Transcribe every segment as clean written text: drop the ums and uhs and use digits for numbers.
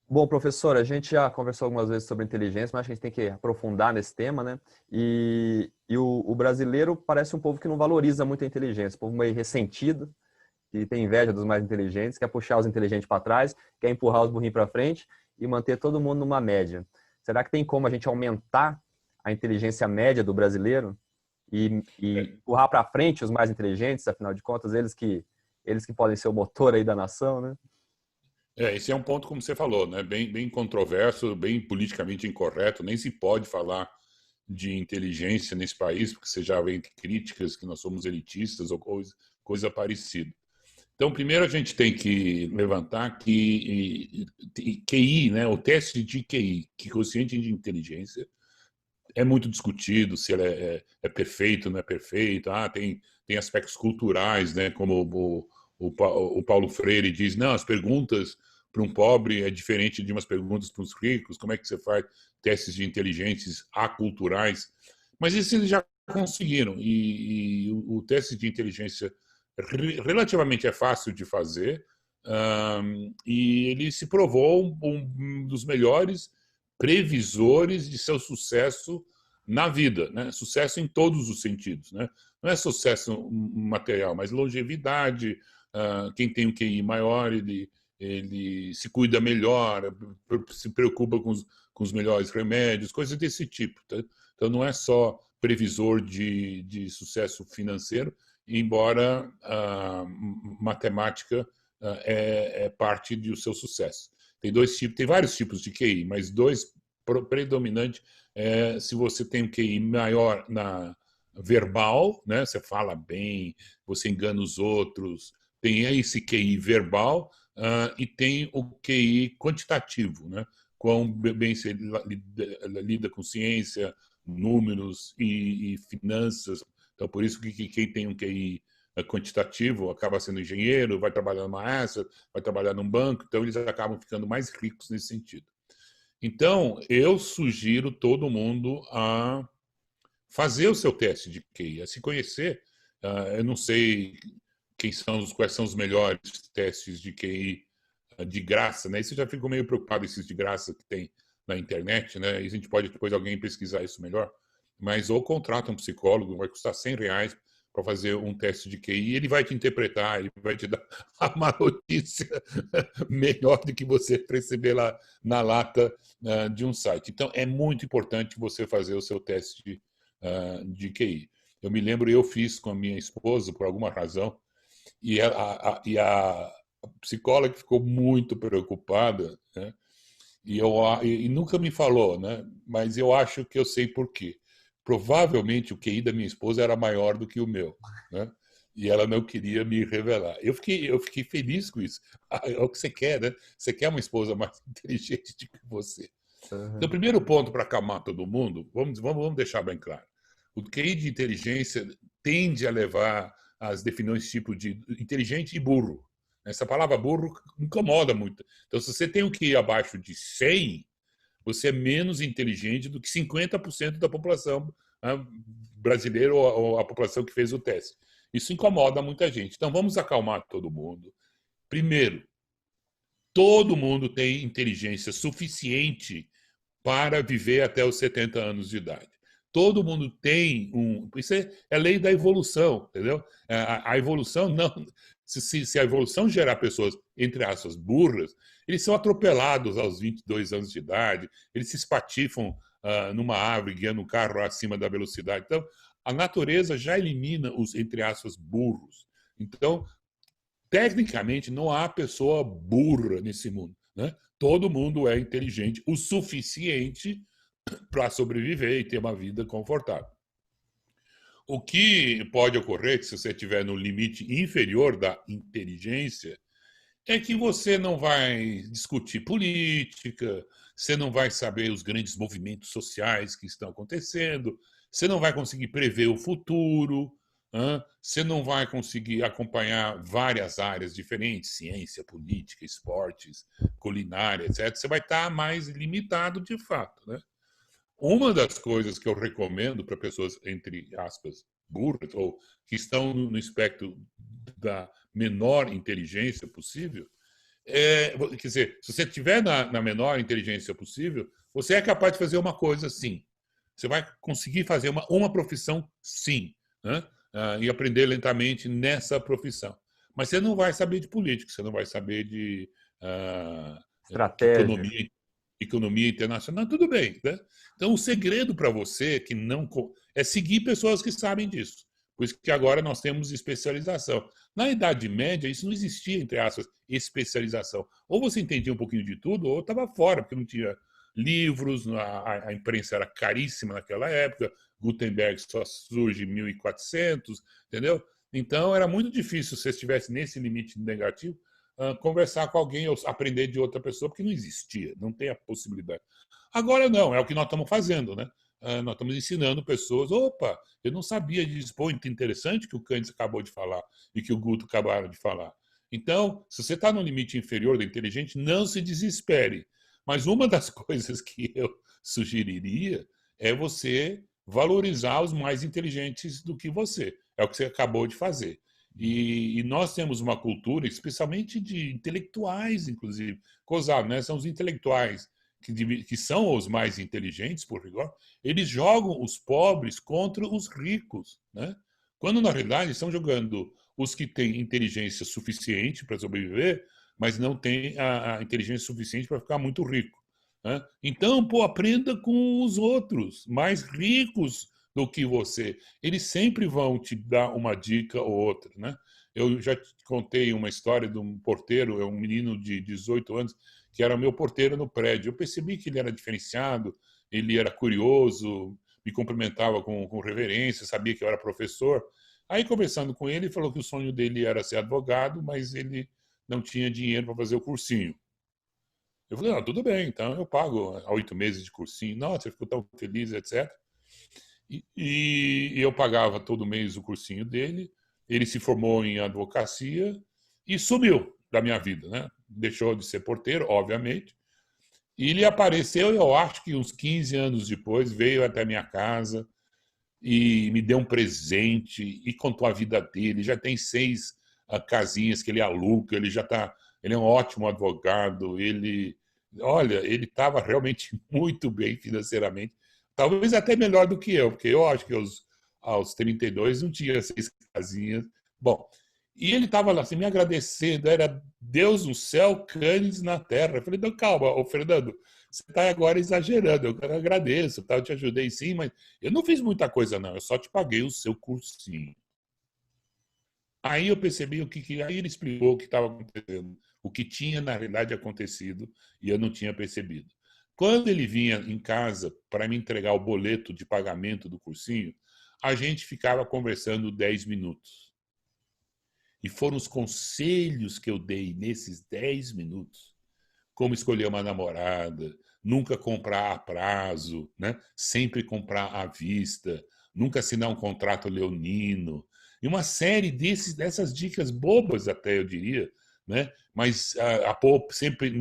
Bom, professor, a gente já conversou algumas vezes sobre inteligência, mas acho que a gente tem que aprofundar nesse tema, né? E o brasileiro parece um povo que não valoriza muito a inteligência, um povo meio ressentido, que tem inveja dos mais inteligentes, quer puxar os inteligentes para trás, quer empurrar os burrinhos para frente e manter todo mundo numa média. Será que tem como a gente aumentar a inteligência média do brasileiro e empurrar para frente os mais inteligentes, afinal de contas, eles que podem ser o motor aí da nação, né? Esse é um ponto, como você falou, né? Bem controverso, bem politicamente incorreto. Nem se pode falar de inteligência nesse país, porque você já vê críticas que nós somos elitistas ou coisa parecida. Então, primeiro a gente tem que levantar que QI, né, o teste de QI, que quociente de inteligência, é muito discutido se ele é perfeito, não é perfeito. Tem aspectos culturais, né, como o Paulo Freire diz, não, as perguntas para um pobre é diferente de umas perguntas para os ricos, como é que você faz testes de inteligências aculturais? Mas isso eles já conseguiram, e o teste de inteligência relativamente é fácil de fazer, e ele se provou um dos melhores previsores de seu sucesso na vida, né? Sucesso em todos os sentidos, né? Não é sucesso material, mas longevidade. Quem tem um QI maior, ele se cuida melhor, se preocupa com os melhores remédios, coisas desse tipo. Tá? Então, não é só previsor de sucesso financeiro, embora a matemática é parte do seu sucesso. Tem vários tipos de QI, mas dois predominantes se você tem um QI maior na verbal, né? Você fala bem, você engana os outros, tem esse QI verbal e tem o QI quantitativo, né? Quão bem você lida com ciência, números e finanças. Então, por isso que quem tem um QI quantitativo acaba sendo engenheiro, vai trabalhar numa asset, vai trabalhar num banco, então eles acabam ficando mais ricos nesse sentido. Então, eu sugiro todo mundo a fazer o seu teste de QI, a se conhecer. Eu não sei quais são os melhores testes de QI de graça, né? Isso eu já fico meio preocupado, esses de graça que tem na internet, né? E a gente pode depois alguém pesquisar isso melhor. Mas ou contrata um psicólogo, vai custar R$ 100 para fazer um teste de QI, e ele vai te interpretar, ele vai te dar uma notícia melhor do que você receber lá na lata de um site. Então, é muito importante você fazer o seu teste de QI. Eu me lembro, eu fiz com a minha esposa, por alguma razão, e a psicóloga ficou muito preocupada, né? E nunca me falou, né? Mas eu acho que eu sei por quê. Provavelmente o QI da minha esposa era maior do que o meu, né? E ela não queria me revelar. Eu fiquei feliz com isso. É o que você quer, né? Você quer uma esposa mais inteligente do que você. Então, o Uhum. primeiro ponto para acalmar todo mundo, vamos deixar bem claro. O QI de inteligência tende a levar às definições tipo de inteligente e burro. Essa palavra burro incomoda muito. Então, se você tem um QI abaixo de 100, você é menos inteligente do que 50% da população brasileira ou a população que fez o teste. Isso incomoda muita gente. Então, vamos acalmar todo mundo. Primeiro, todo mundo tem inteligência suficiente para viver até os 70 anos de idade. Todo mundo tem um. Isso é lei da evolução, entendeu? A evolução não. Se a evolução gerar pessoas, entre aspas, burras, eles são atropelados aos 22 anos de idade, eles se espatifam numa árvore guiando um carro acima da velocidade. Então, a natureza já elimina os, entre aspas, burros. Então, tecnicamente, não há pessoa burra nesse mundo. Né? Todo mundo é inteligente o suficiente para sobreviver e ter uma vida confortável. O que pode ocorrer, se você estiver no limite inferior da inteligência, é que você não vai discutir política, você não vai saber os grandes movimentos sociais que estão acontecendo, você não vai conseguir prever o futuro, você não vai conseguir acompanhar várias áreas diferentes, ciência, política, esportes, culinária, etc. Você vai estar mais limitado de fato, né? Uma das coisas que eu recomendo para pessoas, entre aspas, burras, ou que estão no espectro da menor inteligência possível, quer dizer, se você estiver na menor inteligência possível, você é capaz de fazer uma coisa, sim. Você vai conseguir fazer uma profissão, sim, né? E aprender lentamente nessa profissão. Mas você não vai saber de política, você não vai saber de Estratégia. economia internacional, tudo bem, né? Então, o segredo para você que não é seguir pessoas que sabem disso. Por isso que agora nós temos especialização. Na Idade Média, isso não existia, entre aspas, especialização. Ou você entendia um pouquinho de tudo, ou estava fora, porque não tinha livros, a imprensa era caríssima naquela época, Gutenberg só surge em 1400, entendeu? Então, era muito difícil, se você estivesse nesse limite negativo, conversar com alguém ou aprender de outra pessoa, porque não existia, não tem a possibilidade. Agora não, é o que nós estamos fazendo, né? Nós estamos ensinando pessoas, opa, eu não sabia disso, pô, interessante que o Keynes acabou de falar e que o Guto acabaram de falar. Então, se você está no limite inferior da inteligente, não se desespere. Mas uma das coisas que eu sugeriria é você valorizar os mais inteligentes do que você. É o que você acabou de fazer. E nós temos uma cultura, especialmente de intelectuais, inclusive. Cosado, né? São os intelectuais que são os mais inteligentes, por rigor, eles jogam os pobres contra os ricos, né? Quando, na realidade, estão jogando os que têm inteligência suficiente para sobreviver, mas não têm a inteligência suficiente para ficar muito rico, né? Então, pô, aprenda com os outros, mais ricos do que você. Eles sempre vão te dar uma dica ou outra, né? Eu já te contei uma história de um porteiro, é um menino de 18 anos, que era meu porteiro no prédio. Eu percebi que ele era diferenciado, ele era curioso, me cumprimentava com reverência, sabia que eu era professor. Aí, conversando com ele, ele falou que o sonho dele era ser advogado, mas ele não tinha dinheiro para fazer o cursinho. Eu falei, tudo bem, então eu pago 8 meses de cursinho. Nossa, eu fico tão feliz, etc. E eu pagava todo mês o cursinho dele. Ele se formou em advocacia e sumiu da minha vida, né? Deixou de ser porteiro, obviamente. E ele apareceu, eu acho que uns 15 anos depois, veio até minha casa e me deu um presente e contou a vida dele. Já tem 6 casinhas que ele aluga, ele é um ótimo advogado, olha, ele estava realmente muito bem financeiramente, talvez até melhor do que eu, porque eu acho que aos 32 não tinha 6 casinhas. Bom, e ele estava lá assim, me agradecendo, era Deus no céu, Cânions na terra. Eu falei, não, calma, ô Fernando, você está agora exagerando, eu agradeço, tá? Eu te ajudei sim, mas eu não fiz muita coisa não, eu só te paguei o seu cursinho. Aí eu percebi aí ele explicou o que estava acontecendo, o que tinha na realidade acontecido e eu não tinha percebido. Quando ele vinha em casa para me entregar o boleto de pagamento do cursinho, a gente ficava conversando 10 minutos. E foram os conselhos que eu dei nesses 10 minutos. Como escolher uma namorada, nunca comprar a prazo, né? Sempre comprar à vista, nunca assinar um contrato leonino. E uma série dessas dicas bobas, até eu diria, né? Mas sempre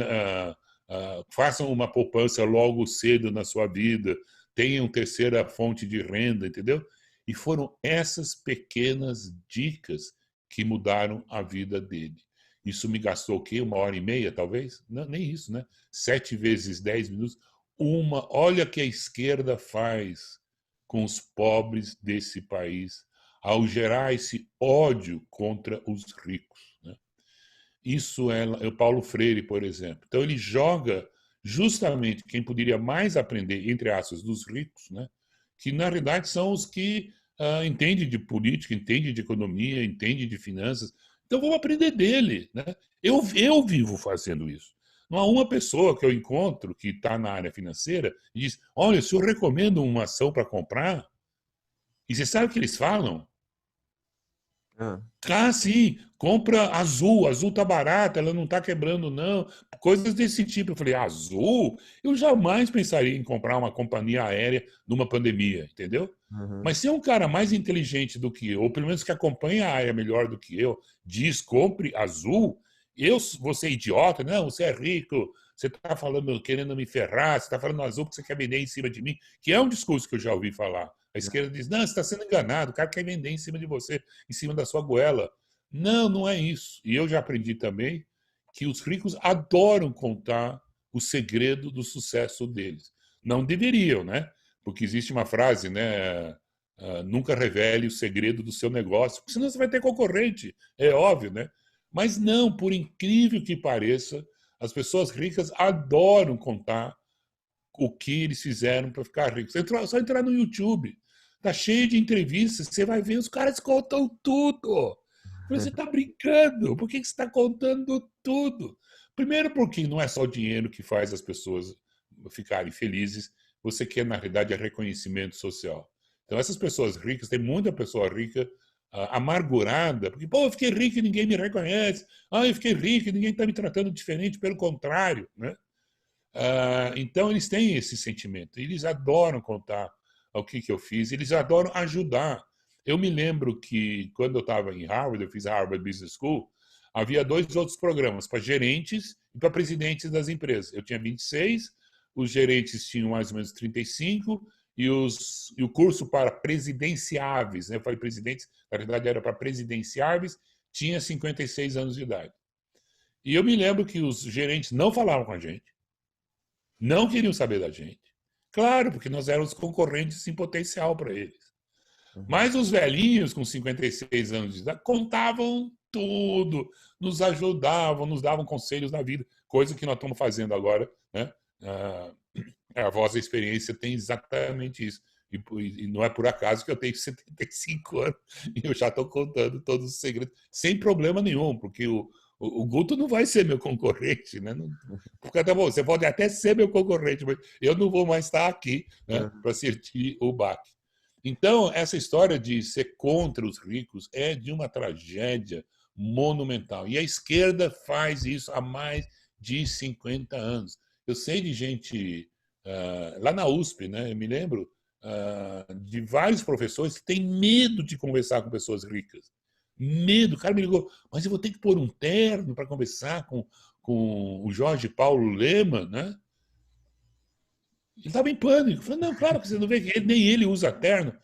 façam uma poupança logo cedo na sua vida, tenham terceira fonte de renda, entendeu? E foram essas pequenas dicas que mudaram a vida dele. Isso me gastou o quê? 1h30, talvez? Não, nem isso, né? 7 vezes 10 minutos. Olha o que a esquerda faz com os pobres desse país ao gerar esse ódio contra os ricos, né? Isso é o Paulo Freire, por exemplo. Então ele joga justamente quem poderia mais aprender, entre aspas, dos ricos, né? Que na realidade são os que entendem de política, entendem de economia, entendem de finanças. Então vamos aprender dele, né? Eu vivo fazendo isso. Não há uma pessoa que eu encontro que está na área financeira e diz: olha, se eu recomendo uma ação para comprar, e você sabe o que eles falam? Ah, Ah, sim, compra Azul, Azul tá barata, ela não tá quebrando, não. Coisas desse tipo. Eu falei, Azul? Eu jamais pensaria em comprar uma companhia aérea numa pandemia, entendeu? uhum. Mas se é um cara mais inteligente do que eu, ou pelo menos que acompanha a área melhor do que eu, diz compre Azul, eu vou ser idiota? Não, você é rico, você está falando, querendo me ferrar, você está falando Azul porque você quer vender em cima de mim, que é um discurso que eu já ouvi falar. A esquerda diz, não, você está sendo enganado, o cara quer vender em cima de você, em cima da sua goela. Não, não é isso. E eu já aprendi também que os ricos adoram contar o segredo do sucesso deles. Não deveriam, né? Porque existe uma frase, né? Nunca revele o segredo do seu negócio, porque senão você vai ter concorrente, é óbvio, né? Mas não, por incrível que pareça, as pessoas ricas adoram contar o que eles fizeram para ficar ricos. Só entrar no YouTube, tá cheio de entrevistas, você vai ver, os caras contam tudo. Você está brincando, por que você está contando tudo? Primeiro porque não é só o dinheiro que faz as pessoas ficarem felizes, você quer, na realidade, é reconhecimento social. Então, essas pessoas ricas, tem muita pessoa rica amargurada, porque, pô, eu fiquei rico e ninguém me reconhece, eu fiquei rico e ninguém está me tratando diferente, pelo contrário, né? Então, eles têm esse sentimento. Eles adoram contar o que eu fiz, eles adoram ajudar. Eu me lembro que, quando eu estava em Harvard, eu fiz a Harvard Business School, havia 2 outros programas, para gerentes e para presidentes das empresas. Eu tinha 26, os gerentes tinham mais ou menos 35, e o curso para presidenciáveis, né? Eu falei presidentes, na verdade era para presidenciáveis, tinha 56 anos de idade. E eu me lembro que os gerentes não falavam com a gente, não queriam saber da gente. Claro, porque nós éramos concorrentes em potencial para eles. Mas os velhinhos com 56 anos de idade contavam tudo, nos ajudavam, nos davam conselhos na vida, coisa que nós estamos fazendo agora, né? A Voz da Experiência tem exatamente isso. E não é por acaso que eu tenho 75 anos e eu já estou contando todos os segredos, sem problema nenhum, porque o Guto não vai ser meu concorrente, né? Porque tá bom, você pode até ser meu concorrente, mas eu não vou mais estar aqui, né, para sentir o baque. Então, essa história de ser contra os ricos é de uma tragédia monumental. E a esquerda faz isso há mais de 50 anos. Eu sei de gente lá na USP, né? Eu me lembro de vários professores que têm medo de conversar com pessoas ricas. Medo. O cara me ligou, mas eu vou ter que pôr um terno para conversar com o Jorge Paulo Lemann, né? Ele estava em pânico. Eu falei, não, claro que você não vê que nem ele usa terno.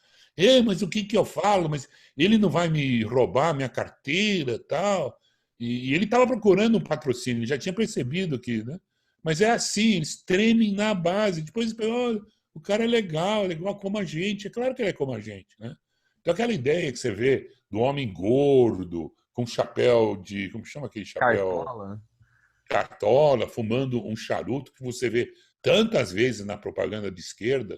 Mas o que eu falo? Mas ele não vai me roubar minha carteira tal. E ele estava procurando um patrocínio, ele já tinha percebido que, né? Mas é assim, eles tremem na base. Depois, olha, o cara é legal como a gente. É claro que ele é como a gente, né? Então aquela ideia que você vê do homem gordo, com chapéu de, como chama aquele chapéu? Cartola. Cartola, fumando um charuto, que você vê tantas vezes na propaganda de esquerda.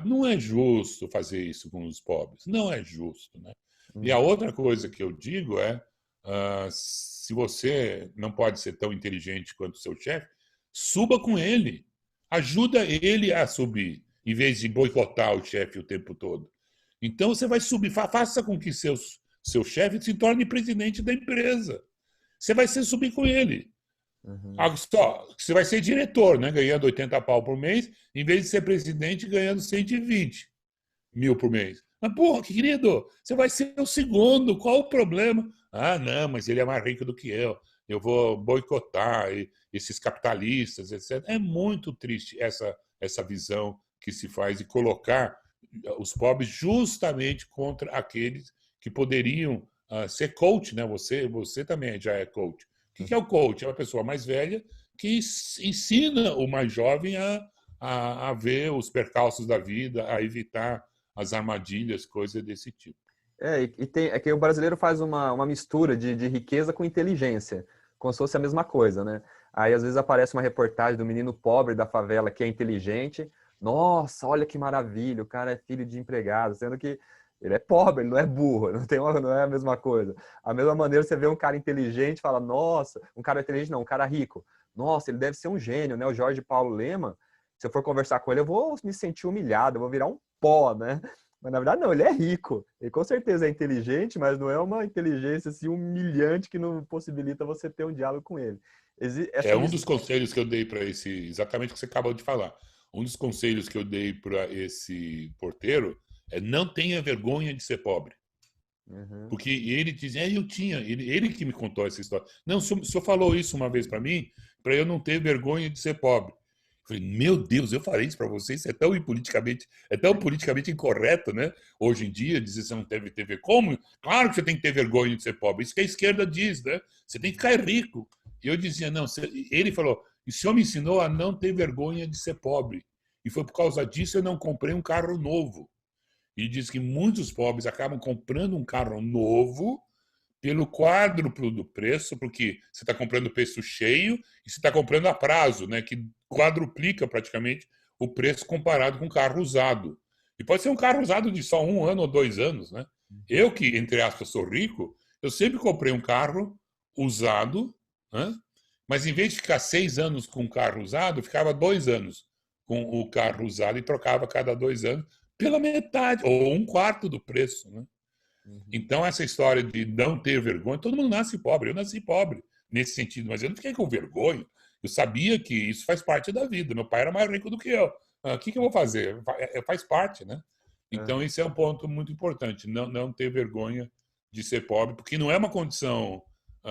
Não é justo fazer isso com os pobres. Não é justo, né? E a outra coisa que eu digo é, se você não pode ser tão inteligente quanto o seu chefe, suba com ele. Ajuda ele a subir, em vez de boicotar o chefe o tempo todo. Então você vai subir, faça com que seu chefe se torne presidente da empresa. Você vai ser subir com ele. Só, você vai ser diretor, né? Ganhando 80 pau por mês, em vez de ser presidente ganhando 120 mil por mês. Mas, porra, querido, você vai ser o segundo, qual o problema? Não, mas ele é mais rico do que eu vou boicotar esses capitalistas, etc. É muito triste essa visão que se faz de colocar os pobres justamente contra aqueles que poderiam ser coach, né? Você também já é coach. O que é o coach? É uma pessoa mais velha que ensina o mais jovem a ver os percalços da vida, a evitar as armadilhas, coisas desse tipo. É que o brasileiro faz uma mistura de riqueza com inteligência, como se fosse a mesma coisa, né? Aí às vezes aparece uma reportagem do menino pobre da favela que é inteligente. Nossa, olha que maravilha, o cara é filho de empregado, sendo que ele é pobre, ele não é burro, não é a mesma coisa. A mesma maneira você vê um cara inteligente e fala, nossa, um cara inteligente não, um cara rico. Nossa, ele deve ser um gênio, né? O Jorge Paulo Lemann, se eu for conversar com ele, eu vou me sentir humilhado, eu vou virar um pó, né? Mas na verdade não, ele é rico. Ele com certeza é inteligente, mas não é uma inteligência assim, humilhante que não possibilita você ter um diálogo com ele. É um dos conselhos que eu dei para exatamente o que você acabou de falar. Um dos conselhos que eu dei para esse porteiro é não tenha vergonha de ser pobre. Porque ele diz, eu tinha, ele que me contou essa história. Não, o senhor falou isso uma vez para mim, para eu não ter vergonha de ser pobre. Eu falei, meu Deus, eu falei isso para vocês, é tão politicamente incorreto, né? Hoje em dia, dizer que você não deve ter vergonha. Como? Claro que você tem que ter vergonha de ser pobre. Isso que a esquerda diz, né? Você tem que ficar rico. E eu dizia, não, ele falou, o senhor me ensinou a não ter vergonha de ser pobre. E foi por causa disso que eu não comprei um carro novo. E diz que muitos pobres acabam comprando um carro novo pelo quádruplo do preço, porque você está comprando o preço cheio e você está comprando a prazo, né, que quadruplica praticamente o preço comparado com um carro usado. E pode ser um carro usado de só 1 ano ou 2 anos. Né? Eu, que, entre aspas, sou rico, eu sempre comprei um carro usado, né? Mas em vez de ficar 6 anos com um carro usado, eu ficava 2 anos com o carro usado e trocava a cada 2 anos pela metade, ou um quarto do preço. Né? Uhum. Então, essa história de não ter vergonha, todo mundo nasce pobre. Eu nasci pobre nesse sentido, mas eu não fiquei com vergonha. Eu sabia que isso faz parte da vida. Meu pai era mais rico do que eu. O que eu vou fazer? Faz parte, né? Então, esse é um ponto muito importante. Não ter vergonha de ser pobre, porque não é uma condição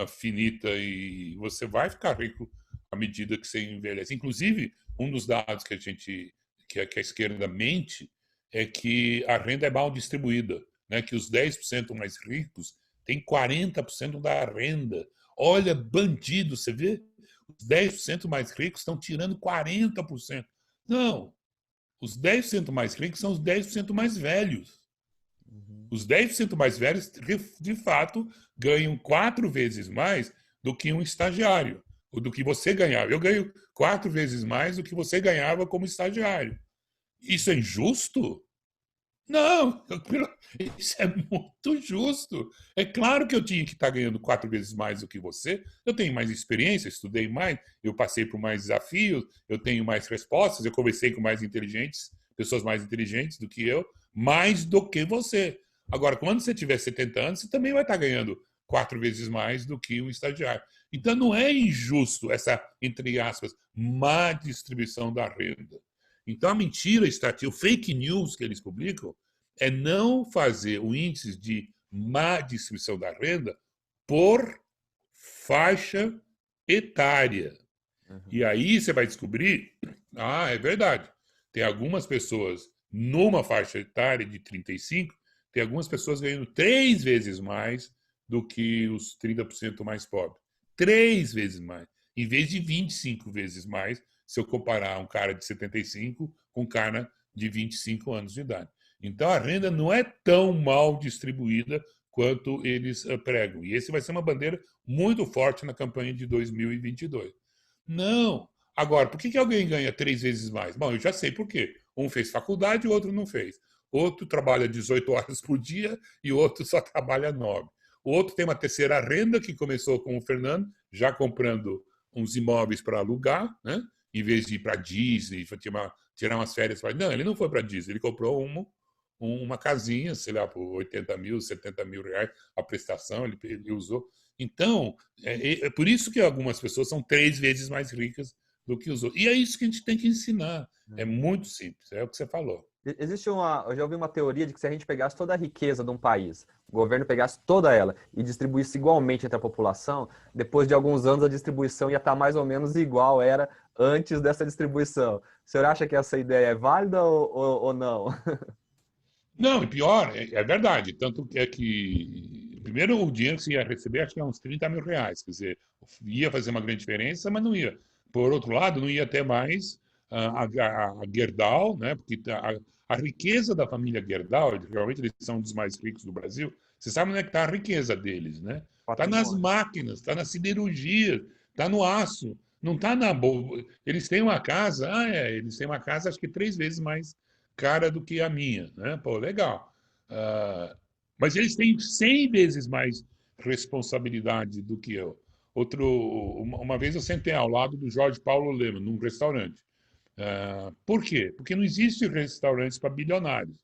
finita e você vai ficar rico à medida que você envelhece. Inclusive, um dos dados que a esquerda mente é que a renda é mal distribuída, né? Que os 10% mais ricos têm 40% da renda. Olha, bandido, você vê? Os 10% mais ricos estão tirando 40%. Não, os 10% mais ricos são os 10% mais velhos. Uhum. Os 10% mais velhos, de fato, ganham 4 vezes mais do que um estagiário, ou do que você ganhava. Eu ganho 4 vezes mais do que você ganhava como estagiário. Isso é injusto? Não, isso é muito justo. É claro que eu tinha que estar ganhando 4 vezes mais do que você. Eu tenho mais experiência, estudei mais, eu passei por mais desafios, eu tenho mais respostas, eu conversei com mais inteligentes, pessoas mais inteligentes do que eu, mais do que você. Agora, quando você tiver 70 anos, você também vai estar ganhando 4 vezes mais do que um estagiário. Então, não é injusto essa, entre aspas, má distribuição da renda. Então, a mentira estatística, o fake news que eles publicam, é não fazer o índice de má distribuição da renda por faixa etária. E Uhum. aí você vai descobrir, é verdade, tem algumas pessoas numa faixa etária de 35, tem algumas pessoas ganhando 3 vezes mais do que os 30% mais pobres. 3 vezes mais. Em vez de 25 vezes mais, se eu comparar um cara de 75 com um cara de 25 anos de idade. Então a renda não é tão mal distribuída quanto eles pregam. E esse vai ser uma bandeira muito forte na campanha de 2022. Não. Agora, por que alguém ganha 3 vezes mais? Bom, eu já sei por quê. Um fez faculdade e o outro não fez. Outro trabalha 18 horas por dia e o outro só trabalha 9. O outro tem uma terceira renda que começou com o Fernando, já comprando uns imóveis para alugar, né? Em vez de ir para Disney, tirar umas férias. Não, ele não foi para Disney, ele comprou uma casinha, sei lá, por 80 mil, 70 mil reais a prestação, ele usou. Então, é por isso que algumas pessoas são 3 vezes mais ricas do que os outros. E é isso que a gente tem que ensinar. É Uhum. muito simples, é o que você falou. Eu já ouvi uma teoria de que se a gente pegasse toda a riqueza de um país, o governo pegasse toda ela e distribuísse igualmente entre a população, depois de alguns anos a distribuição ia estar mais ou menos igual era antes dessa distribuição. O senhor acha que essa ideia é válida ou não? Não, e pior, é verdade. Tanto é que, primeiro, o dinheiro que você ia receber, acho que é uns 30 mil reais. Quer dizer, ia fazer uma grande diferença, mas não ia. Por outro lado, não ia ter mais a Gerdau, né? Porque a riqueza da família Gerdau, realmente eles são um dos mais ricos do Brasil, você sabe onde é que está a riqueza deles, né? Está nas Patrimônio. máquinas, está na siderurgia, está no aço, não está na bolsa. Eles têm uma casa, eles têm uma casa acho que 3 vezes mais cara do que a minha, né? Pô, legal. Mas eles têm 100 vezes mais responsabilidade do que eu. Uma vez eu sentei ao lado do Jorge Paulo Lemann, num restaurante. Por quê? Porque não existe restaurantes para bilionários.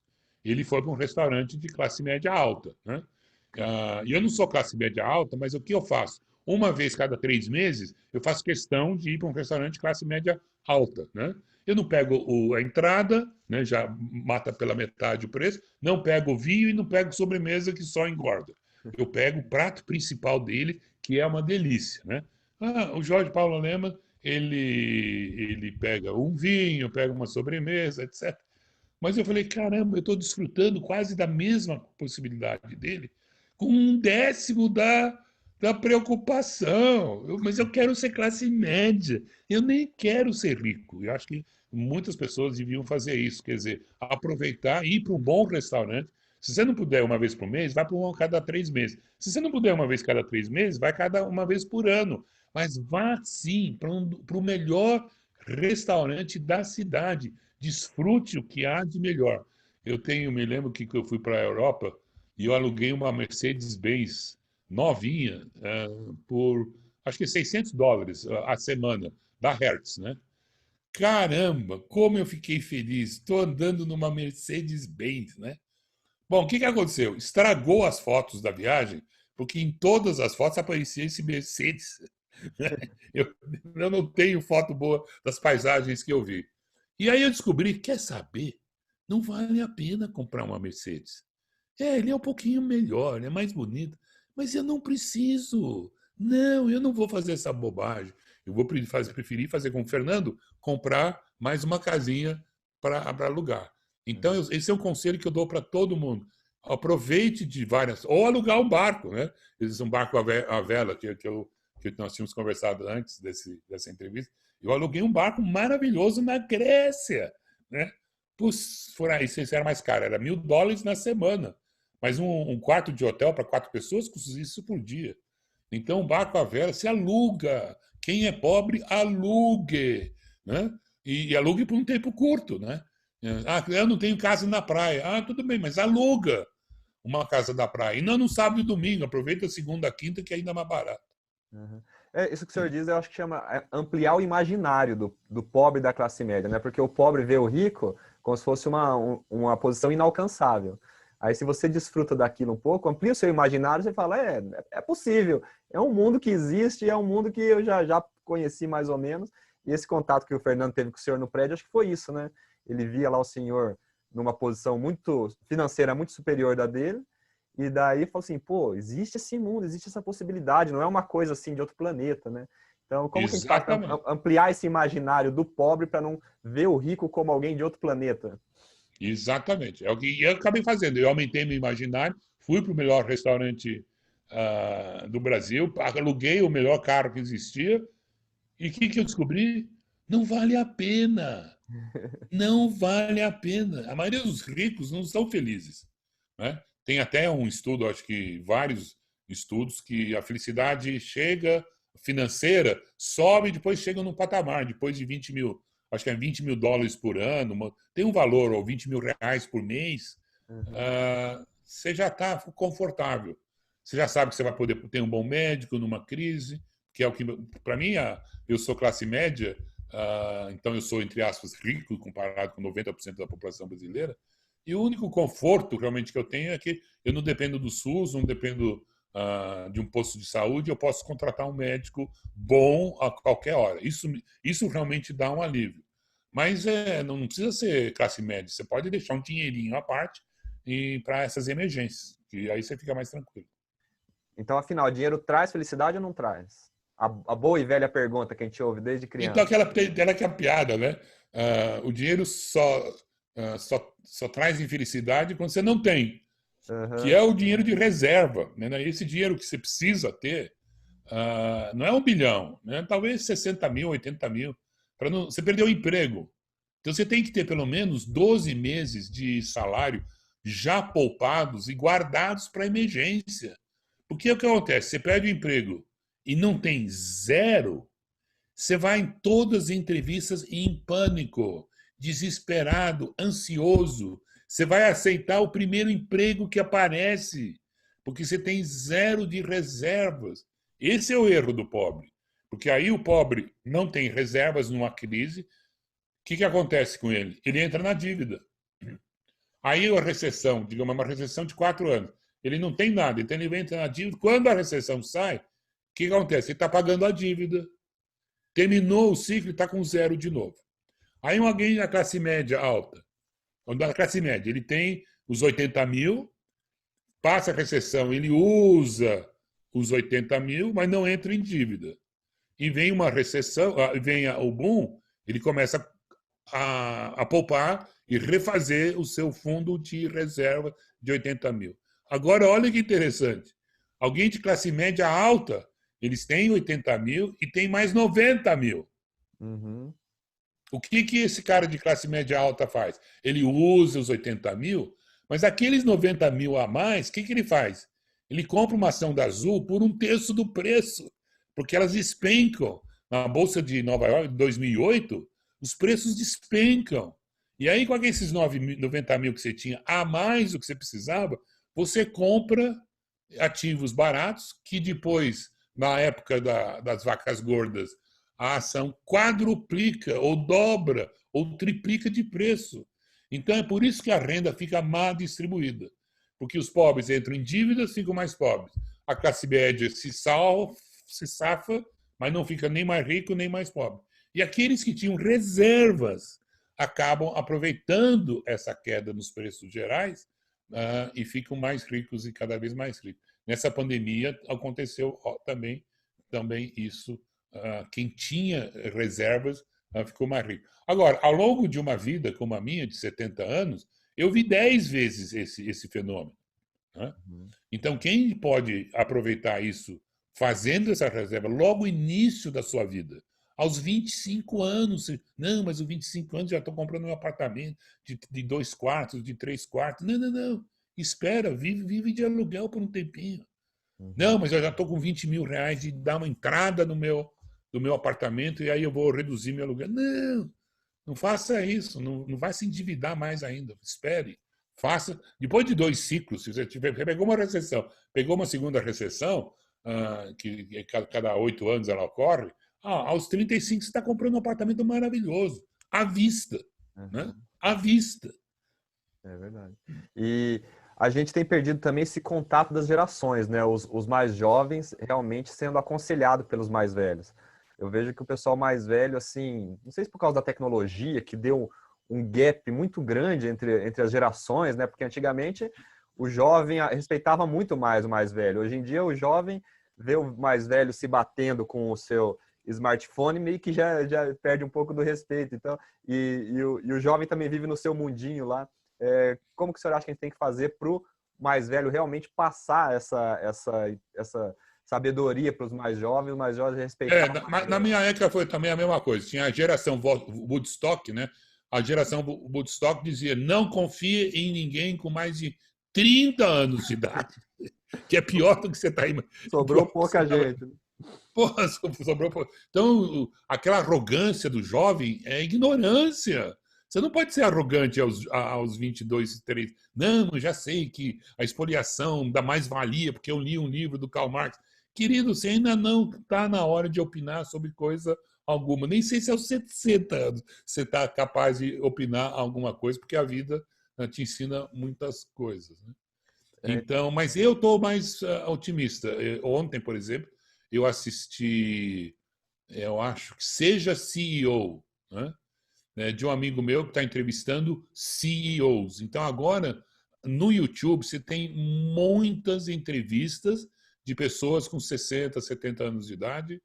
Ele foi para um restaurante de classe média alta. Né? E eu não sou classe média alta, mas o que eu faço? Uma vez cada 3 meses, eu faço questão de ir para um restaurante de classe média alta. Né? Eu não pego a entrada, né, já mata pela metade o preço, não pego o vinho e não pego sobremesa que só engorda. Eu pego o prato principal dele, que é uma delícia. Né? O Jorge Paulo Lema, ele pega um vinho, pega uma sobremesa, etc. Mas eu falei, caramba, eu estou desfrutando quase da mesma possibilidade dele, com 1/10 da preocupação. Mas eu quero ser classe média. Eu nem quero ser rico. Eu acho que muitas pessoas deviam fazer isso, quer dizer, aproveitar e ir para um bom restaurante. Se você não puder uma vez por mês, vai para um a cada 3 meses. Se você não puder uma vez cada 3 meses, vai cada uma vez por ano. Mas vá sim para o melhor restaurante da cidade. Desfrute o que há de melhor. Me lembro que eu fui para a Europa e eu aluguei uma Mercedes-Benz novinha por acho que US$ 600 a semana da Hertz, né? Caramba, como eu fiquei feliz! Estou andando numa Mercedes-Benz, né? Bom, o que que aconteceu? Estragou as fotos da viagem, porque em todas as fotos aparecia esse Mercedes. Eu, eu não tenho foto boa das paisagens que eu vi. E aí eu descobri, quer saber? Não vale a pena comprar uma Mercedes. Ele é um pouquinho melhor, é mais bonito, mas eu não preciso. Não, eu não vou fazer essa bobagem. Eu vou preferir fazer com o Fernando, comprar mais uma casinha para alugar. Então, Uhum. esse é um conselho que eu dou para todo mundo. Aproveite de várias. Ou alugar um barco, né? Existe um barco à vela que nós tínhamos conversado antes dessa entrevista. Eu aluguei um barco maravilhoso na Grécia, né? Por aí, isso era mais caro, era US$ 1.000 na semana. Mas um quarto de hotel para 4 pessoas custa isso por dia. Então, o barco à vela se aluga. Quem é pobre, alugue. Né? E alugue por um tempo curto. Né? Eu não tenho casa na praia. Tudo bem, mas aluga uma casa da praia. E não no sábado e domingo. Aproveita a segunda, quinta, que é ainda mais barato. Uhum. Isso que o senhor diz, eu acho que chama ampliar o imaginário do pobre da classe média, né? Porque o pobre vê o rico como se fosse uma posição inalcançável. Aí, se você desfruta daquilo um pouco, amplia o seu imaginário, você fala, é possível. É um mundo que existe, é um mundo que eu já conheci mais ou menos. E esse contato que o Fernando teve com o senhor no prédio, acho que foi isso, né? Ele via lá o senhor numa posição muito financeira muito superior da dele, e daí falou assim, pô, existe esse mundo, existe essa possibilidade, não é uma coisa assim de outro planeta, né? Então, como que a gente faz para Exatamente. ampliar esse imaginário do pobre para não ver o rico como alguém de outro planeta? Exatamente. É o que eu acabei fazendo. Eu aumentei meu imaginário, fui para o melhor restaurante do Brasil, aluguei o melhor carro que existia. E o que eu descobri? Não vale a pena. Não vale a pena. A maioria dos ricos não são felizes. Né? Tem até um estudo, acho que vários estudos, que a felicidade chega financeira, sobe e depois chega num patamar, depois de 20 mil, acho que é US$ 20.000 por ano, tem um valor, ou R$ 20.000 por mês, Uhum. você já está confortável. Você já sabe que você vai poder ter um bom médico numa crise, que é o que, para mim, eu sou classe média, então eu sou, entre aspas, rico comparado com 90% da população brasileira, e o único conforto realmente que eu tenho é que eu não dependo do SUS, não dependo de um posto de saúde, eu posso contratar um médico bom a qualquer hora. Isso realmente dá um alívio. Mas não precisa ser classe média, você pode deixar um dinheirinho à parte para essas emergências, que aí você fica mais tranquilo. Então, afinal, dinheiro traz felicidade ou não traz? A boa e velha pergunta que a gente ouve desde Então, criança. aquela que é a piada, né? O dinheiro só traz infelicidade quando você não tem, que Uhum. é o dinheiro de reserva. Né? Esse dinheiro que você precisa ter não é 1 bilhão, né? Talvez 60 mil, 80 mil. Você perdeu o emprego. Então você tem que ter pelo menos 12 meses de salário já poupados e guardados para emergência. Porque é o que acontece? Você perde o emprego e não tem zero, você vai em todas as entrevistas em pânico, desesperado, ansioso. Você vai aceitar o primeiro emprego que aparece, porque você tem zero de reservas. Esse é o erro do pobre. Porque aí o pobre não tem reservas numa crise. O que acontece com ele? Ele entra na dívida. Aí a recessão, digamos, uma recessão de 4 anos. Ele não tem nada, então ele entra na dívida. Quando a recessão sai, o que acontece? Ele está pagando a dívida. Terminou o ciclo e está com zero de novo. Aí alguém da classe média alta, da classe média, ele tem os 80 mil, passa a recessão, ele usa os 80 mil, mas não entra em dívida. E vem uma recessão, vem o boom, ele começa a poupar e refazer o seu fundo de reserva de 80 mil. Agora, olha que interessante. Alguém de classe média alta, eles têm 80 mil e tem mais 90 mil. Uhum. O que esse cara de classe média alta faz? Ele usa os 80 mil, mas aqueles 90 mil a mais, o que ele faz? Ele compra uma ação da Azul por um terço do preço, porque elas despencam. Na Bolsa de Nova York, em 2008, os preços despencam. E aí, com esses 90 mil que você tinha a mais do que você precisava, você compra ativos baratos que depois, na época das vacas gordas, a ação quadruplica, ou dobra, ou triplica de preço. Então é por isso que a renda fica mal distribuída. Porque os pobres entram em dívidas, ficam mais pobres. A classe média se safa, mas não fica nem mais rico nem mais pobre. E aqueles que tinham reservas acabam aproveitando essa queda nos preços gerais e ficam mais ricos e cada vez mais ricos. Nessa pandemia aconteceu também isso. Quem tinha reservas ficou mais rico. Agora, ao longo de uma vida como a minha, de 70 anos, eu vi 10 vezes esse fenômeno. Né? Então, quem pode aproveitar isso fazendo essa reserva logo no início da sua vida, aos 25 anos, não, mas aos 25 anos já estou comprando um apartamento de 2 quartos, de 3 quartos. Não, não, não. Espera, vive de aluguel por um tempinho. Não, mas eu já estou com 20 mil reais de dar uma entrada do meu apartamento e aí eu vou reduzir meu aluguel. Não, não faça isso. Não vai se endividar mais ainda. Espere. Faça. Depois de 2 ciclos, se você pegou uma recessão, pegou uma segunda recessão, que cada 8 anos ela ocorre, aos 35 você está comprando um apartamento maravilhoso, à vista. Né? À vista. É verdade. E a gente tem perdido também esse contato das gerações, né? Os mais jovens realmente sendo aconselhados pelos mais velhos. Eu vejo que o pessoal mais velho, assim, não sei se por causa da tecnologia, que deu um gap muito grande entre as gerações, né? Porque antigamente o jovem respeitava muito mais o mais velho. Hoje em dia o jovem vê o mais velho se batendo com o seu smartphone, meio que já perde um pouco do respeito. Então, e o jovem também vive no seu mundinho lá. Como que o senhor acha que a gente tem que fazer para o mais velho realmente passar essa sabedoria para os mais jovens respeitar o mais Na velho? minha época foi também a mesma coisa. Tinha a geração Woodstock, né? A geração Woodstock dizia: não confie em ninguém com mais de 30 anos de idade, que é pior do que você está aí. Sobrou pouca gente. Porra, sobrou. Então, aquela arrogância do jovem é ignorância. Você não pode ser arrogante aos 22, 3. Não, já sei que a expoliação dá mais valia, porque eu li um livro do Karl Marx. Querido, você ainda não está na hora de opinar sobre coisa alguma. Nem sei se aos 60 anos você está capaz de opinar alguma coisa, porque a vida te ensina muitas coisas. Né? Então, mas eu estou mais otimista. Ontem, por exemplo, eu assisti, eu acho que Seja CEO, né, de um amigo meu que está entrevistando CEOs. Então, agora, no YouTube, você tem muitas entrevistas de pessoas com 60, 70 anos de idade,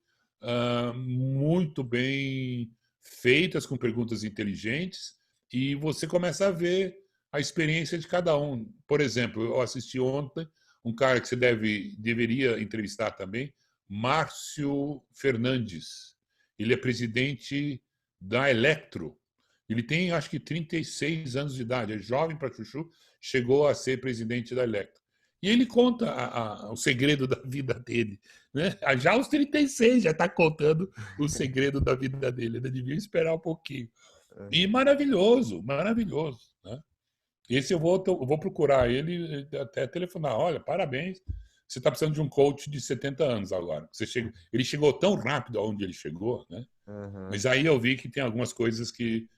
muito bem feitas, com perguntas inteligentes, e você começa a ver a experiência de cada um. Por exemplo, eu assisti ontem um cara que você deveria entrevistar também, Márcio Fernandes. Ele é presidente da Electro. Ele tem, acho que, 36 anos de idade, é jovem para chuchu, chegou a ser presidente da Electro. E ele conta o segredo da vida dele. Né? Já aos 36 já está contando o segredo da vida dele. Ainda devia esperar um pouquinho. E maravilhoso, maravilhoso. Né? Esse eu vou procurar ele até telefonar. Olha, parabéns. Você está precisando de um coach de 70 anos agora. Ele chegou tão rápido aonde ele chegou, né? Mas aí eu vi que tem algumas coisas que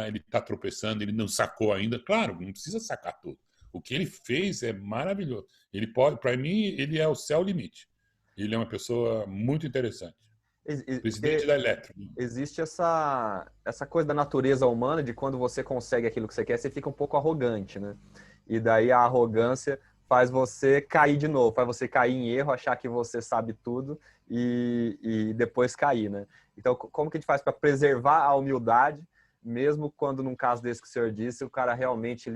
ele está tropeçando, ele não sacou ainda. Claro, não precisa sacar tudo. O que ele fez é maravilhoso. Ele pode, para mim, ele é o céu limite. Ele é uma pessoa muito interessante. Presidente da Electro. Existe essa coisa da natureza humana de quando você consegue aquilo que você quer, você fica um pouco arrogante, né? E daí a arrogância faz você cair de novo, faz você cair em erro, achar que você sabe tudo e depois cair, né? Então, como que a gente faz para preservar a humildade, mesmo quando, num caso desse que o senhor disse, o cara realmente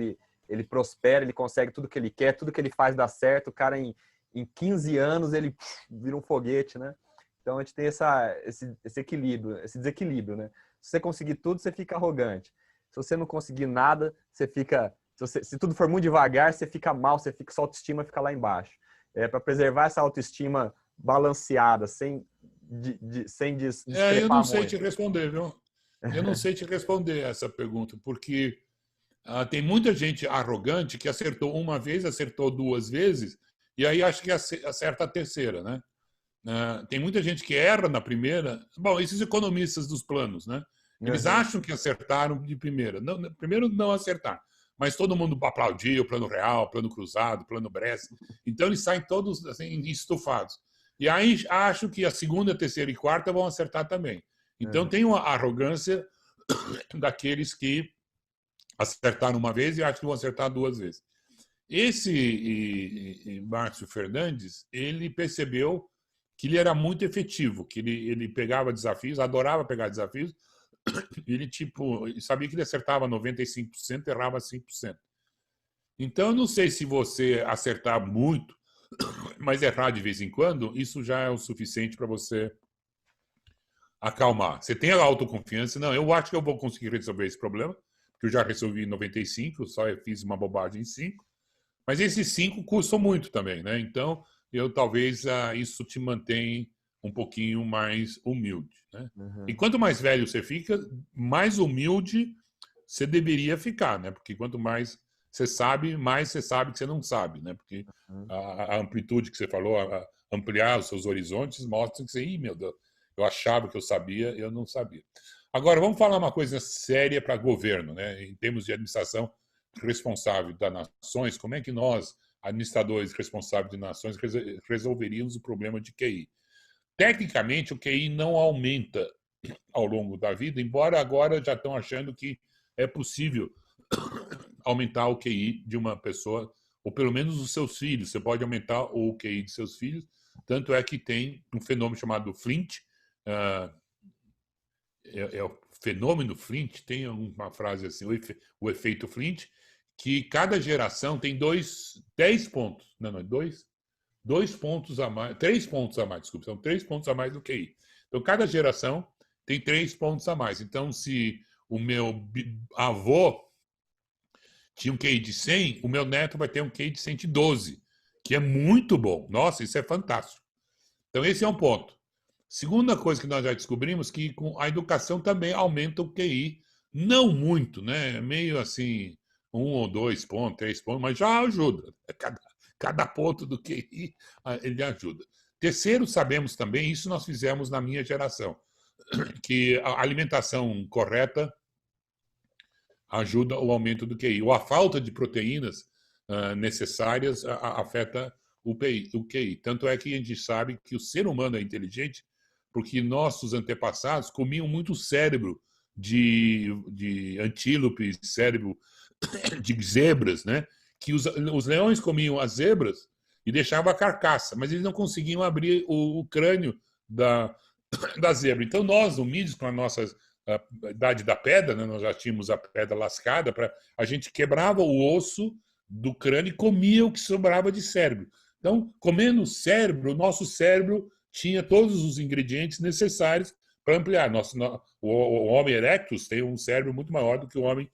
ele prospera, ele consegue tudo que ele quer, tudo que ele faz dá certo, o cara em em 15 anos ele vira um foguete, né? Então a gente tem esse equilíbrio, esse desequilíbrio, né? Se você conseguir tudo, você fica arrogante. Se você não conseguir nada, você fica... Se tudo for muito devagar, você fica mal, sua autoestima fica lá embaixo. Para preservar essa autoestima balanceada, sem Eu não discrepar sei te muito. responder, viu? Eu não sei te responder essa pergunta, porque tem muita gente arrogante que acertou uma vez, acertou duas vezes, e aí acho que acerta a terceira, né? Tem muita gente que erra na primeira. Bom, esses economistas dos planos, né? Eles Uhum. acham que acertaram de primeira. Não, primeiro não acertaram. Mas todo mundo aplaudiu o plano real, plano cruzado, plano Brest. Então eles saem todos assim, estufados. E aí acho que a segunda, terceira e quarta vão acertar também. Então Uhum. tem uma arrogância daqueles que acertaram uma vez e acham que vão acertar duas vezes. Esse Márcio Fernandes, ele percebeu que ele era muito efetivo, que ele pegava desafios, adorava pegar desafios, ele sabia que ele acertava 95%, errava 5%. Então, eu não sei se você acertar muito, mas errar de vez em quando, isso já é o suficiente para você acalmar. Você tem a autoconfiança, não, eu acho que eu vou conseguir resolver esse problema, porque eu já resolvi em 95, só fiz uma bobagem em 5. Mas esses 5 custam muito também, né? Então, talvez isso te mantenha um pouquinho mais humilde, né? E Uhum. quanto mais velho você fica, mais humilde você deveria ficar, né? Porque quanto mais você sabe que você não sabe, né? Porque Uhum. a amplitude que você falou, ampliar os seus horizontes, mostra que você, meu Deus, eu achava que eu sabia, eu não sabia. Agora, vamos falar uma coisa séria para governo, né? Em termos de administração responsável das nações, como é que nós, administradores responsáveis de nações, resolveríamos o problema de QI? Tecnicamente, o QI não aumenta ao longo da vida, embora agora já estão achando que é possível aumentar o QI de uma pessoa, ou pelo menos os seus filhos. Você pode aumentar o QI de seus filhos, tanto é que tem um fenômeno chamado Flint, é o fenômeno Flint, tem uma frase assim, o efeito Flint, que cada geração tem 10 pontos, não, 2 pontos a mais, 3 pontos a mais, desculpa, são 3 pontos a mais do que QI. Então, cada geração tem 3 pontos a mais. Então, se o meu avô tinha um QI de 100, o meu neto vai ter um QI de 112, que é muito bom. Nossa, isso é fantástico. Então, esse é um ponto. Segunda coisa que nós já descobrimos, que com a educação também aumenta o QI, não muito, né? Meio assim, 1 ou 2 pontos, 3 pontos, mas já ajuda. Cada ponto do QI ele ajuda. Terceiro, sabemos também, isso nós fizemos na minha geração, que a alimentação correta ajuda o aumento do QI. Ou a falta de proteínas necessárias afeta o QI. Tanto é que a gente sabe que o ser humano é inteligente porque nossos antepassados comiam muito cérebro de antílopes, cérebro de zebras, né? Que os leões comiam as zebras e deixavam a carcaça, mas eles não conseguiam abrir o crânio da zebra. Então nós, homínidos, com a nossa idade da pedra, né? Nós já tínhamos a pedra lascada, a gente quebrava o osso do crânio e comia o que sobrava de cérebro. Então, comendo o cérebro, o nosso cérebro tinha todos os ingredientes necessários para ampliar. O Homo erectus tem um cérebro muito maior do que o homem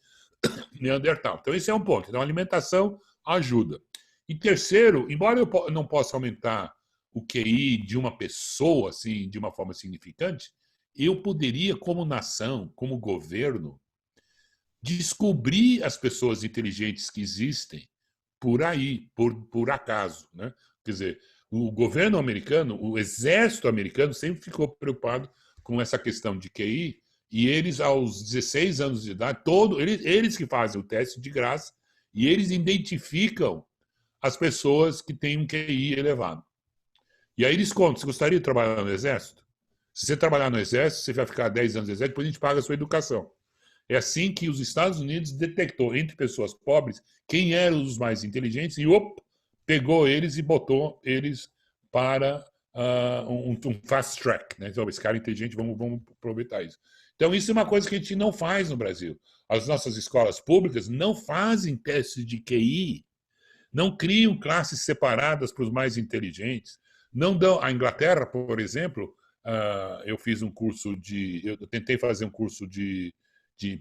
Neandertal. Então, esse é um ponto. Então, a alimentação ajuda. E terceiro, embora eu não possa aumentar o QI de uma pessoa assim, de uma forma significante, eu poderia, como nação, como governo, descobrir as pessoas inteligentes que existem por aí, por acaso. Né? Quer dizer, o governo americano, o exército americano sempre ficou preocupado com essa questão de QI, e eles, aos 16 anos de idade, eles que fazem o teste de graça, e eles identificam as pessoas que têm um QI elevado. E aí eles contam, você gostaria de trabalhar no exército? Se você trabalhar no exército, você vai ficar 10 anos no exército, depois a gente paga a sua educação. É assim que os Estados Unidos detectou entre pessoas pobres quem eram os mais inteligentes e pegou eles e botou eles para um fast track. Né? Então, esse cara é inteligente, vamos aproveitar isso. Então, isso é uma coisa que a gente não faz no Brasil. As nossas escolas públicas não fazem testes de QI não criam classes separadas para os mais inteligentes, não dão. A Inglaterra, por exemplo, eu fiz um curso eu tentei fazer um curso de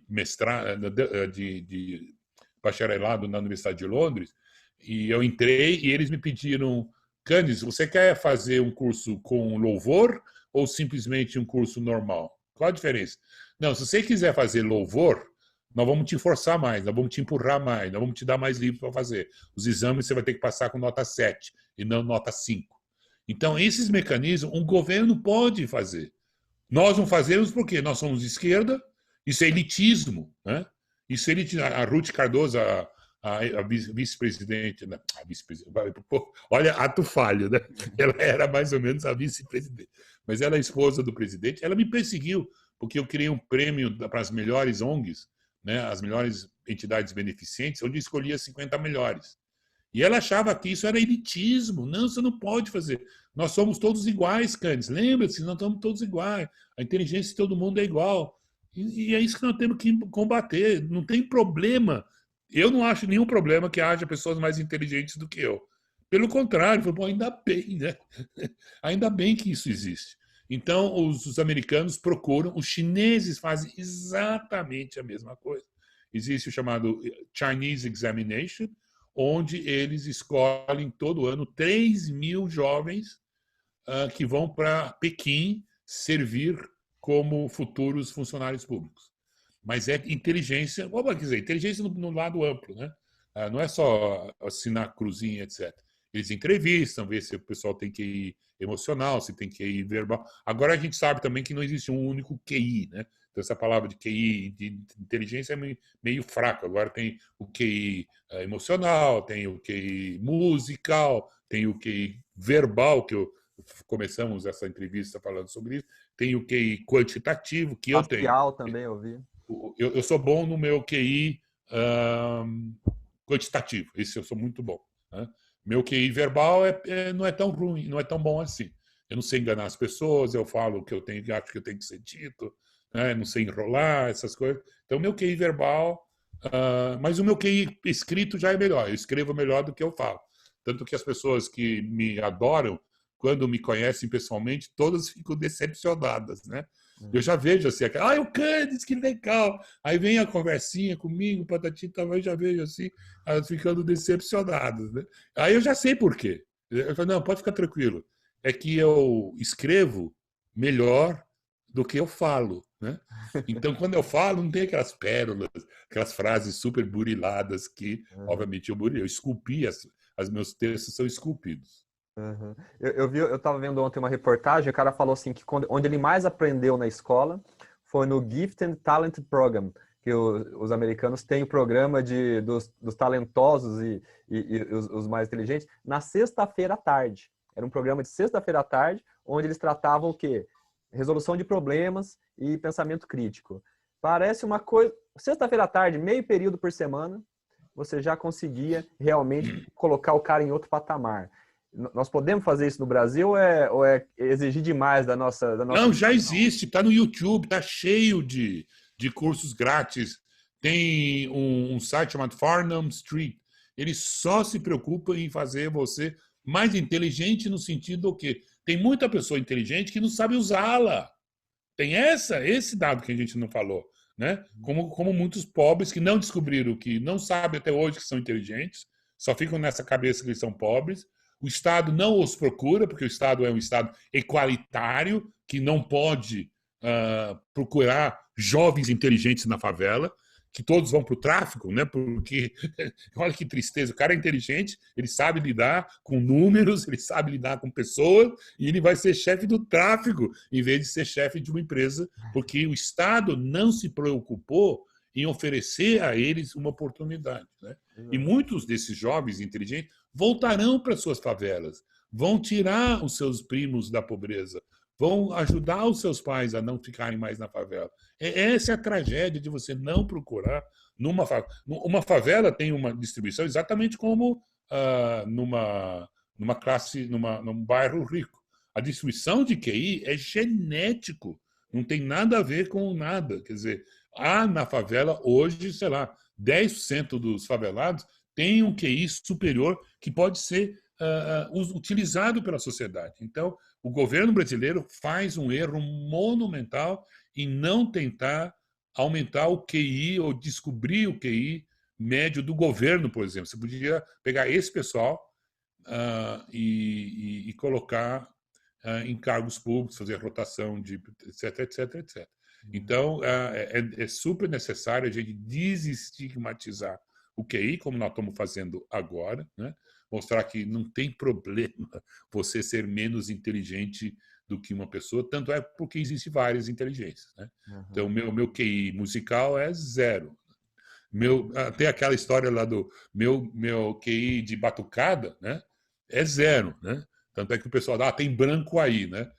mestrado, de bacharelado na Universidade de Londres, e eu entrei e eles me pediram: Candice, você quer fazer um curso com louvor ou simplesmente um curso normal? Qual a diferença? Não, se você quiser fazer louvor, nós vamos te forçar mais, nós vamos te empurrar mais, nós vamos te dar mais livros para fazer. Os exames você vai ter que passar com nota 7 e não nota 5. Então, esses mecanismos, um governo pode fazer. Nós não fazemos porque nós somos de esquerda, isso é elitismo. Né? Isso é elitismo. A Ruth Cardoso, a vice-presidente, olha, ato falho, né? Ela era mais ou menos a vice-presidente, mas ela é esposa do presidente. Ela me perseguiu porque eu criei um prêmio para as melhores ONGs, né? As melhores entidades beneficentes, onde escolhia 50 melhores. E ela achava que isso era elitismo. Não, você não pode fazer. Nós somos todos iguais, Candice. Lembra-se, nós somos todos iguais. A inteligência de todo mundo é igual. E é isso que nós temos que combater. Não tem problema. Eu não acho nenhum problema que haja pessoas mais inteligentes do que eu. Pelo contrário, bom, ainda bem, né? Ainda bem que isso existe. Então, os americanos procuram, os chineses fazem exatamente a mesma coisa. Existe o chamado Chinese Examination, onde eles escolhem todo ano 3.000 jovens que vão para Pequim servir como futuros funcionários públicos. Mas é inteligência, quer dizer, inteligência no lado amplo, né? Não é só assinar cruzinha, etc. Eles entrevistam, ver se o pessoal tem QI emocional, se tem QI verbal. Agora a gente sabe também que não existe um único QI, né? Então essa palavra de QI, de inteligência é meio fraca. Agora tem o QI emocional, tem o QI musical, tem o QI verbal, que começamos essa entrevista falando sobre isso, tem o QI quantitativo, que eu tenho. Facial também, eu vi. Eu sou bom no meu QI quantitativo, esse eu sou muito bom. Né? Meu QI verbal não é tão ruim, não é tão bom assim. Eu não sei enganar as pessoas, eu falo o que eu tenho, acho que eu tenho que ser dito, né? Não sei enrolar, essas coisas. Então, meu QI verbal, mas o meu QI escrito já é melhor, eu escrevo melhor do que eu falo. Tanto que as pessoas que me adoram, quando me conhecem pessoalmente, todas ficam decepcionadas, né? Eu já vejo assim, o Candice, que legal. Aí vem a conversinha comigo, patati, eu já vejo assim, elas ficando decepcionadas, né? Aí eu já sei por quê. Eu falo, não, pode ficar tranquilo. É que eu escrevo melhor do que eu falo, né? Então, quando eu falo, não tem aquelas pérolas, aquelas frases super buriladas que, obviamente, eu esculpi, os meus textos são esculpidos. Uhum. Eu estava vendo ontem uma reportagem, o cara falou assim que onde ele mais aprendeu na escola foi no Gift and Talent Program, que os americanos têm o programa dos talentosos e os mais inteligentes na sexta-feira à tarde. Era um programa de sexta-feira à tarde, onde eles tratavam o quê? Resolução de problemas e pensamento crítico. Parece uma coisa... Sexta-feira à tarde, meio período por semana, você já conseguia realmente colocar o cara em outro patamar. Nós podemos fazer isso no Brasil ou é exigir demais da nossa... Não, já existe, está no YouTube, está cheio de cursos grátis. Tem um site chamado Farnham Street. Ele só se preocupa em fazer você mais inteligente no sentido do quê? Tem muita pessoa inteligente que não sabe usá-la. Tem esse dado que a gente não falou. Né? Como muitos pobres que não descobriram, que não sabem até hoje que são inteligentes, só ficam nessa cabeça que eles são pobres. O Estado não os procura, porque o Estado é um Estado equalitário, que não pode procurar jovens inteligentes na favela, que todos vão para o tráfico, né? Porque, olha que tristeza, o cara é inteligente, ele sabe lidar com números, ele sabe lidar com pessoas, e ele vai ser chefe do tráfico, em vez de ser chefe de uma empresa, porque o Estado não se preocupou em oferecer a eles uma oportunidade. Né? E muitos desses jovens inteligentes voltarão para suas favelas, vão tirar os seus primos da pobreza, vão ajudar os seus pais a não ficarem mais na favela. Essa é a tragédia de você não procurar numa favela. Uma favela tem uma distribuição exatamente como numa classe, num bairro rico. A distribuição de QI é genético, não tem nada a ver com nada. Quer dizer, há na favela hoje, sei lá, 10% dos favelados tem um QI superior que pode ser utilizado pela sociedade. Então, o governo brasileiro faz um erro monumental em não tentar aumentar o QI ou descobrir o QI médio do governo, por exemplo. Você podia pegar esse pessoal e colocar em cargos públicos, fazer rotação de etc, etc, etc. Então, é super necessário a gente desestigmatizar o QI, como nós estamos fazendo agora, né? Mostrar que não tem problema você ser menos inteligente do que uma pessoa, tanto é porque existem várias inteligências, né? Então, meu QI musical é 0. Tem aquela história lá do meu QI de batucada, né? É 0, né? Tanto é que o pessoal tem branco aí, né?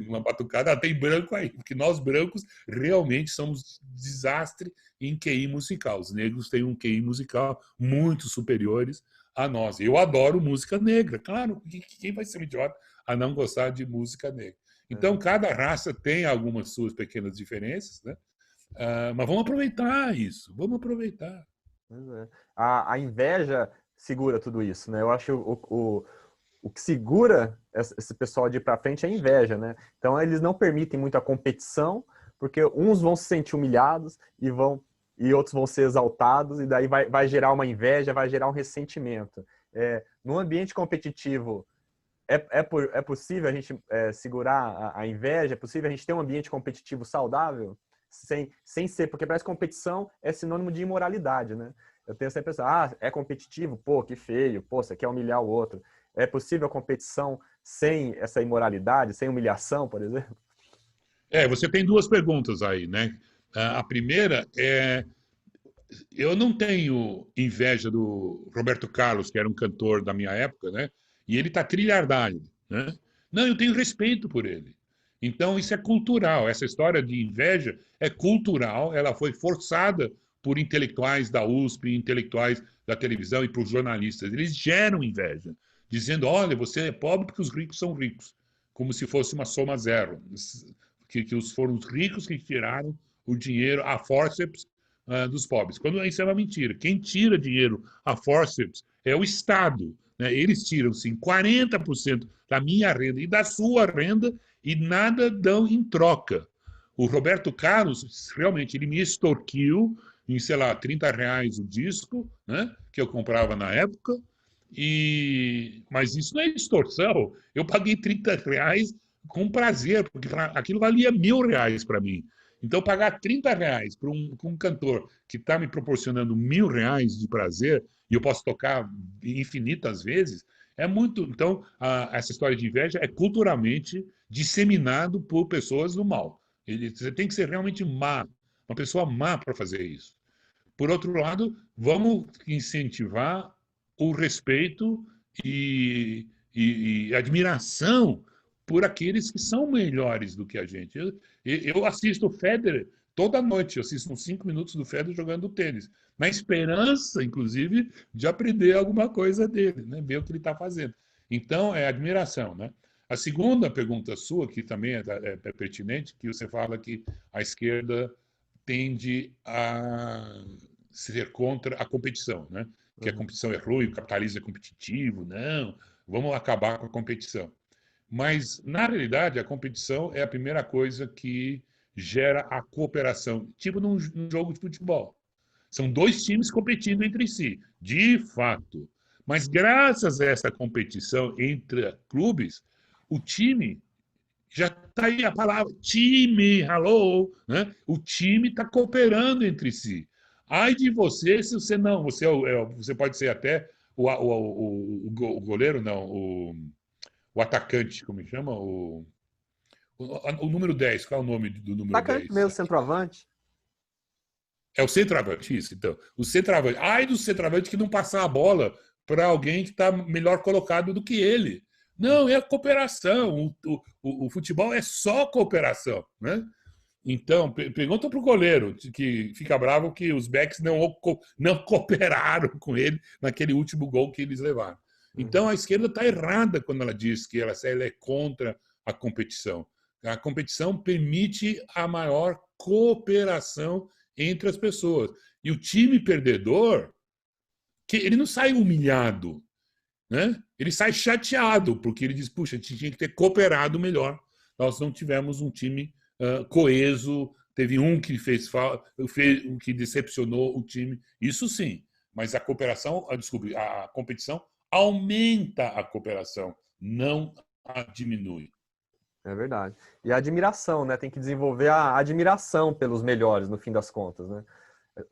Uma batucada, tem branco aí, porque nós brancos realmente somos desastre em QI musical. Os negros têm um QI musical muito superiores a nós. Eu adoro música negra, claro, quem vai ser um idiota a não gostar de música negra? Então, cada raça tem algumas suas pequenas diferenças, né? Mas vamos aproveitar isso, vamos aproveitar. A inveja segura tudo isso, né? Eu acho que o que segura esse pessoal de ir para frente é a inveja, né? Então eles não permitem muita competição, porque uns vão se sentir humilhados e outros vão ser exaltados, e daí vai gerar uma inveja, vai gerar um ressentimento. No ambiente competitivo, é possível a gente segurar a inveja? É possível a gente ter um ambiente competitivo saudável? Sem ser, porque parece que competição é sinônimo de imoralidade, né? Eu tenho essa impressão, é competitivo, pô, que feio, pô, você quer humilhar o outro. É possível a competição sem essa imoralidade, sem humilhação, por exemplo? Você tem duas perguntas aí, né? A primeira é, eu não tenho inveja do Roberto Carlos, que era um cantor da minha época, né? E ele está trilhardário, né? Não, eu tenho respeito por ele. Então, isso é cultural. Essa história de inveja é cultural, ela foi forçada por intelectuais da USP, intelectuais da televisão e por jornalistas. Eles geram inveja, dizendo: olha, você é pobre porque os ricos são ricos, como se fosse uma soma zero. Que foram os ricos que tiraram o dinheiro a forceps dos pobres. Quando isso é uma mentira. Quem tira dinheiro a forceps é o Estado. Né? Eles tiram, sim, 40% da minha renda e da sua renda e nada dão em troca. O Roberto Carlos, realmente, ele me extorquiu em, sei lá, R$ 30 o disco, né, que eu comprava na época, mas isso não é extorsão. Eu paguei R$ 30 com prazer, porque aquilo valia R$ 1.000 para mim. Então, pagar R$ 30 para um cantor que está me proporcionando R$ 1.000 de prazer, e eu posso tocar infinitas vezes, é muito. Então, essa história de inveja é culturalmente disseminado por pessoas do mal. Você tem que ser realmente má, uma pessoa má para fazer isso. Por outro lado, vamos incentivar o respeito e admiração por aqueles que são melhores do que a gente. Eu assisto o Federer toda noite, eu assisto uns 5 minutos do Federer jogando tênis, na esperança, inclusive, de aprender alguma coisa dele, né? Ver o que ele está fazendo. Então, é admiração. Né? A segunda pergunta sua, que também é pertinente, que você fala que a esquerda tende a ser contra a competição, né? Que a competição é ruim, o capitalismo é competitivo, não, vamos acabar com a competição. Mas, na realidade, a competição é a primeira coisa que gera a cooperação, tipo num jogo de futebol. São dois times competindo entre si, de fato. Mas, graças a essa competição entre clubes, o time já está aí a palavra time, hello, né? O time está cooperando entre si. Ai de você se você não, você pode ser até o goleiro, não, o atacante, como chama? O número 10, qual é o nome do número Atacante 10? mesmo, centroavante. É o centroavante, isso, então. O centroavante. Ai do centroavante que não passar a bola para alguém que está melhor colocado do que ele. Não, é a cooperação. O futebol é só cooperação, né? Então, pergunta para o goleiro, que fica bravo que os backs não cooperaram com ele naquele último gol que eles levaram. Então, a esquerda está errada quando ela diz que ela é contra a competição. A competição permite a maior cooperação entre as pessoas. E o time perdedor que ele não sai humilhado, né? Ele sai chateado, porque ele diz, puxa, a gente tinha que ter cooperado melhor. Nós não tivemos um time coeso, teve um que fez um que decepcionou o time, isso sim, mas a cooperação, desculpe, a competição aumenta a cooperação, não a diminui. É verdade. E a admiração, né? Tem que desenvolver a admiração pelos melhores, no fim das contas, né?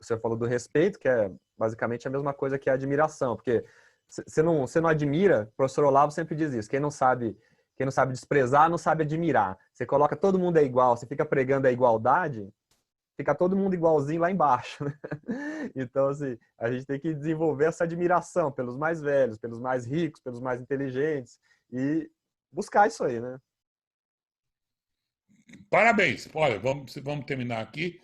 Você falou do respeito, que é basicamente a mesma coisa que a admiração, porque você não admira, o professor Olavo sempre diz isso, quem não sabe desprezar, não sabe admirar. Você coloca todo mundo é igual, você fica pregando a igualdade, fica todo mundo igualzinho lá embaixo, né? Então, assim, a gente tem que desenvolver essa admiração pelos mais velhos, pelos mais ricos, pelos mais inteligentes e buscar isso aí, né? Parabéns. Olha, vamos terminar aqui.